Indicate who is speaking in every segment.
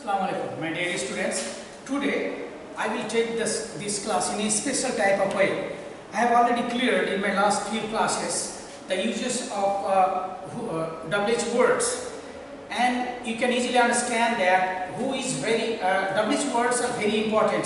Speaker 1: Assalamu alaikum, my dear students. Today I will take this class in a special type of way. I have already cleared in my last few classes the uses of WH words, and you can easily understand that WH words are very important.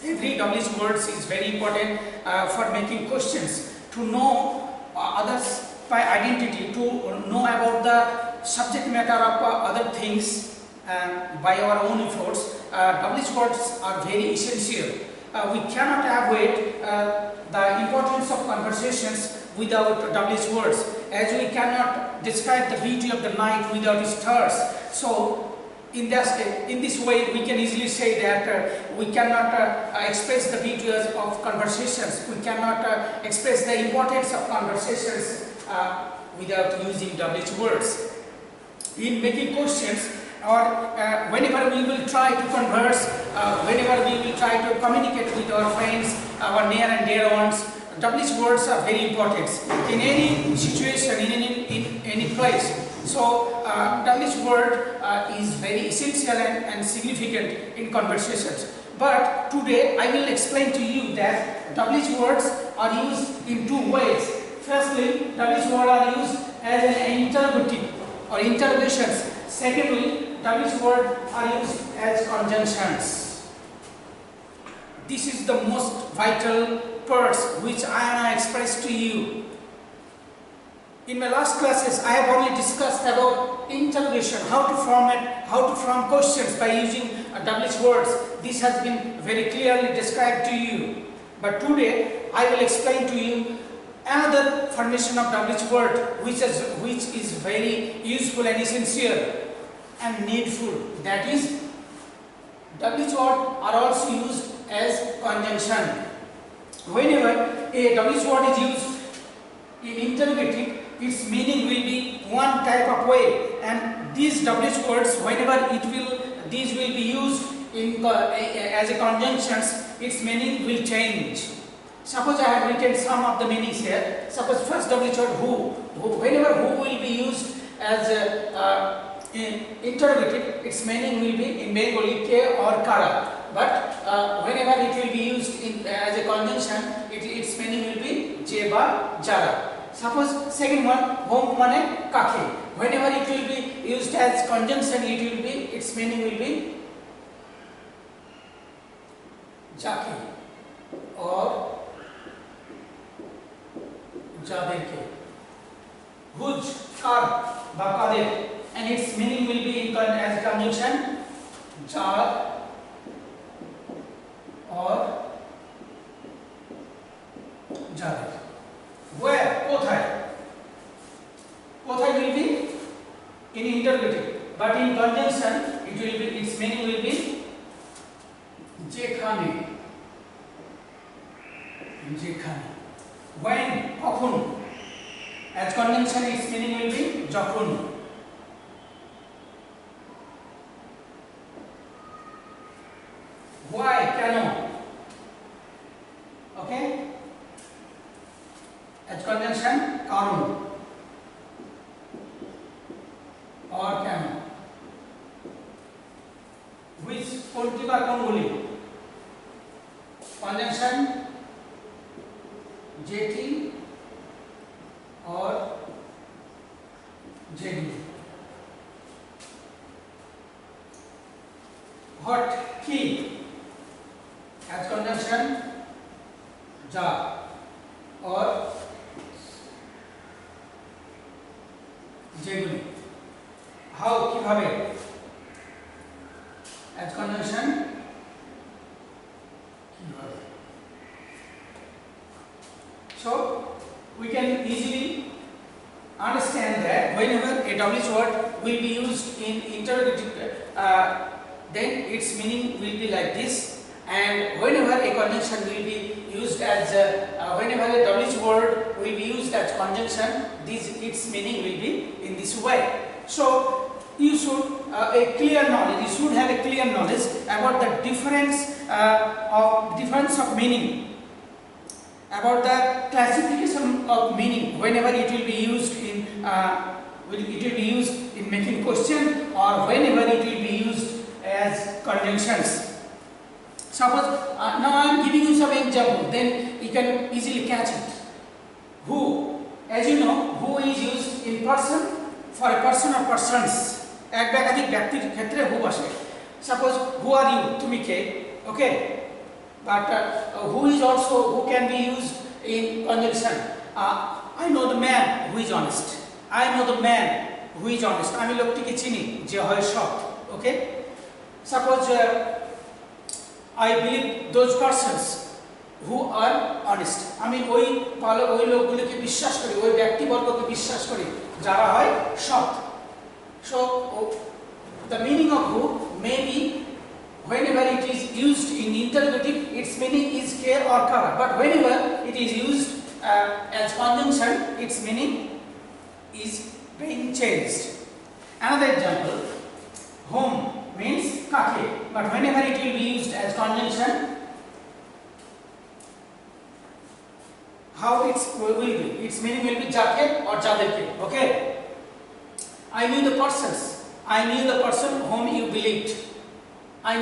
Speaker 1: Every WH words is very important for making questions, to know others by identity, to know about the subject matter of other things by our own efforts. WH words are very essential. We cannot avoid the importance of conversations without WH words, as we cannot describe the beauty of the night without stars. So in this way we can easily say that we cannot express the beauty of conversations, we cannot express the importance of conversations without using WH words. In making questions, or whenever we will try to converse, whenever we will try to communicate with our friends, our near and dear ones, WH words are very important in any situation, in any place. So WH word is very essential and significant in conversations. But today I will explain to you that WH words are used in two ways. Firstly, WH words are used as an interrogative or interrogations. Secondly, WH words are used as conjunctions. This is the most vital parts which I expressed to you. In my last classes, I have only discussed about interrogation, how to format, how to form questions by using WH words. This has been very clearly described to you. But today, I will explain to you another formation of WH word which is very useful and essential and needful. That is, WH words are also used as conjunction. Whenever a WH word is used in interrogative, its meaning will be one type of way, and these WH words, whenever these will be used in as a conjunctions, its meaning will change. Suppose I have written some of the meanings here. Suppose first WH word who. Whenever who will be used as in interrogative, its meaning will be in Bengali ke or kara. But whenever it will be used as a conjunction, its meaning will be je ba jara. Suppose second one, home mane kake. Whenever it will be used as conjunction, its meaning will be jake or jaderke. Huj kar ba kader, and its meaning will be as conjunction jar or jader. Where? Kothai. Kothai will be in interrogative, but in conjunction its meaning will be jekhane. Jekhane. When? Kokhun. As conjunction its meaning will be jokhun. Why? Keno. Okay? As conjunction, karun or keno. Which konti ba konguli? Conjunction jeti or jedi. Hot ki as conjunction ja or যেগুলি। How? কিভাবে? as conjunction কিভাবে। So we can easily understand that whenever a WH word will be used in interrogative, then its meaning will be like this, and whenever a conjunction will be used as whenever a WH word will be used as conjunction, its meaning will be in this way. So you should have a clear knowledge about the difference of meaning, about the classification of meaning whenever it will be used in making question, or whenever it will be used conjunctions. Suppose now I am giving you some example, then you can easily catch it. Who, as you know, who is used in person for a person or persons. এক বা একাধিক ব্যক্তির ক্ষেত্রে who বসে. Suppose who are you, তুমি কে, okay? But who is also, who can be used in conjunction. I know the man who is honest. I know the man who is honest. আমি লোকটিকে চিনি যে হয় সৎ, okay? Suppose I believe those persons who are honest. আমি ওই লোকগুলোকে বিশ্বাস করি, ওই ব্যক্তিবর্গকে বিশ্বাস করি যারা হয় সৎ. So the meaning of who may be, whenever it is used in interrogative, its meaning is care or cover. But whenever it is used as conjunction, its meaning is being changed. Another example, whom means kake, but whenever it will be used as conjunction, how will be? Its meaning will be jake or jaderke. Okay. I knew the persons. I knew the person whom you believed. I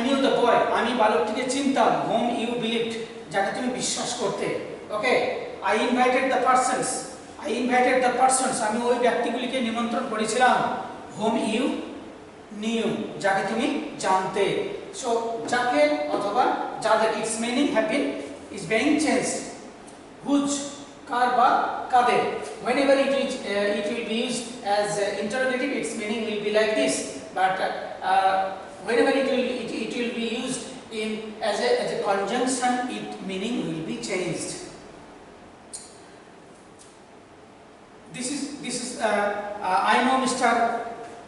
Speaker 1: knew the boy. আমি বালকটিকে চিনতাম whom you believed, যাকে তুমি বিশ্বাস করতে. Okay. I invited the persons. আমি ওই ব্যক্তিগুলিকে নিমন্ত্রণ করেছিলাম whom you knew, যাকে তুমি জানতে. So যাকে অথবা যাদের, its meaning is being changed. Whose, কার বা কাদের. Whenever it will be used as interrogative, its meaning will be like this. But whenever it will be used in as a conjunction, its meaning will be changed. This is I know Mr.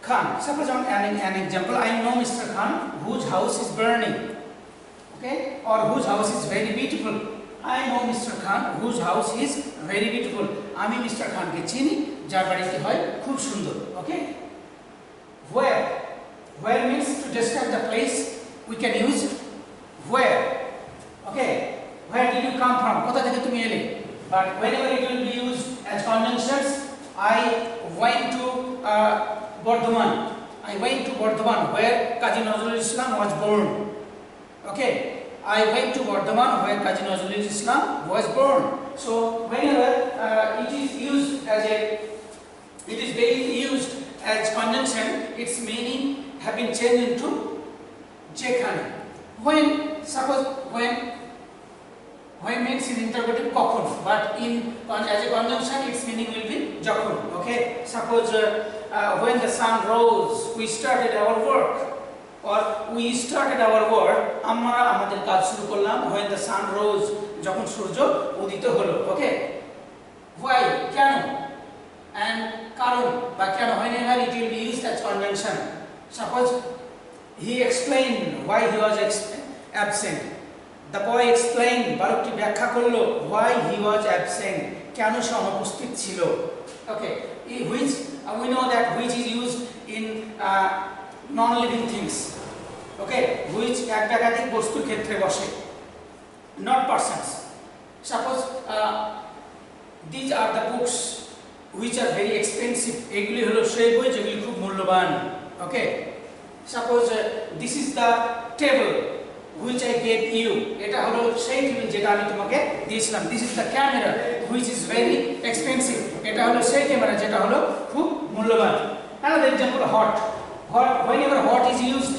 Speaker 1: Khan. Suppose an example, I know Mr. Khan whose house is burning, okay, or whose house is very beautiful. I know Mr. Khan whose house is very beautiful. আমি Mr. Khan কে চিনি যার বাড়িটি হয় খুব সুন্দর. Okay. Where means to describe the place. We can use where. Okay. Where did you come from? কোথা থেকে তুমি এলে? But whenever it will be used as conjunctions, I went to Bardhaman. I went to Bardhaman where Kazi Nazrul Islam was born. Okay. I went to Bardhaman where Kazi Nazrul Islam was born. So whenever it is being used as conjunction, its meaning have been changed into jekhane. When means in interrogative kokhon, but as a conjunction, its meaning will be jokhon. Okay. Suppose when the sun rose, we started our work. Or we started our work, আমরা আমাদের কাজ শুরু করলাম when the sun rose, যখন সূর্য উদিত হলো. Okay. Why? কেন? And কারণ বা কেন, whenever it will be used as conjunction. Suppose he explained why he was absent. The boy explained, বালকটি ব্যাখ্যা করলো why he was absent, কেন সে অনুপস্থিত ছিল. Okay. Which we know that which is used in non-living things, okay, which এক বা একাধিক বস্তুর ক্ষেত্রে বসে, not persons. Suppose these are the books which are very expensive. এগুলি হলো সেই বই যেগুলি খুব মূল্যবান. Okay. Suppose this is the table which I gave you. এটা হলো সেই টেবিল যেটা আমি তোমাকে দিয়েছিলাম. This is the camera which is very expensive. এটা হলো সেই ক্যামেরা যেটা হলো খুব মূল্যবান. Another example, hot. Whenever hot is used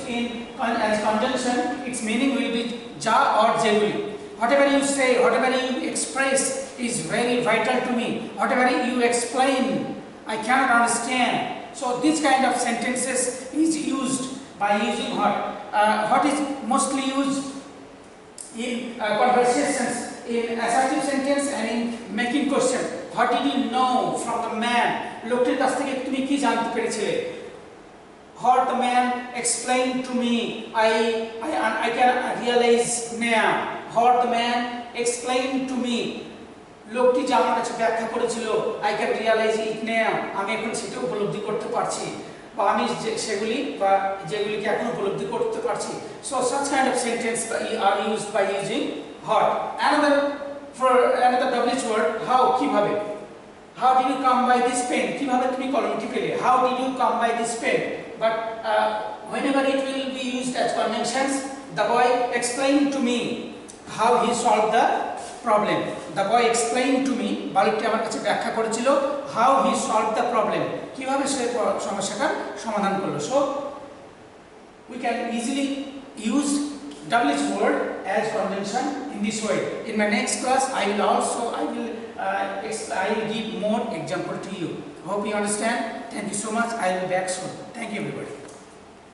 Speaker 1: as conjunction, its meaning will be ja or jeguli. Whatever you say, whatever you express is very vital to me. Whatever you explain, I cannot understand. So this kind of sentences is used by using hot. Hot is mostly used in conversations, in assertive sentence and in making question. What did you know from the man? লোকটির কাছ থেকে তুমি কি জানতে পেরেছিলে? What the man explained to me, I can realize now. What the man explained to me, লোকটি যা আমার কাছে ব্যাখ্যা করেছিল, I can realize it now. আমি এখন সেটা উপলব্ধি করতে পারছি, বা আমি সেগুলি বা যেগুলিকে এখন উপলব্ধি করতে পারছি. So such kind of sentence are used by using what. Another WH word, how, কিভাবে. How did you come by this pen? কিভাবে তুমি কলমটি পেলে? How did you come by this pen? but whenever it will be used as conjunctions, the boy explained to me how he solved the problem. The boy explained to me, বালকটি আমার কাছে ব্যাখ্যা করেছিল how he solved the problem, কিভাবে সে সমস্যাটার সমাধান করলো. So we can easily use WH word as conjunction in this way. In my next class I will give more example to you. Hope you understand. Thank you so much. I will be back soon. Thank you everybody.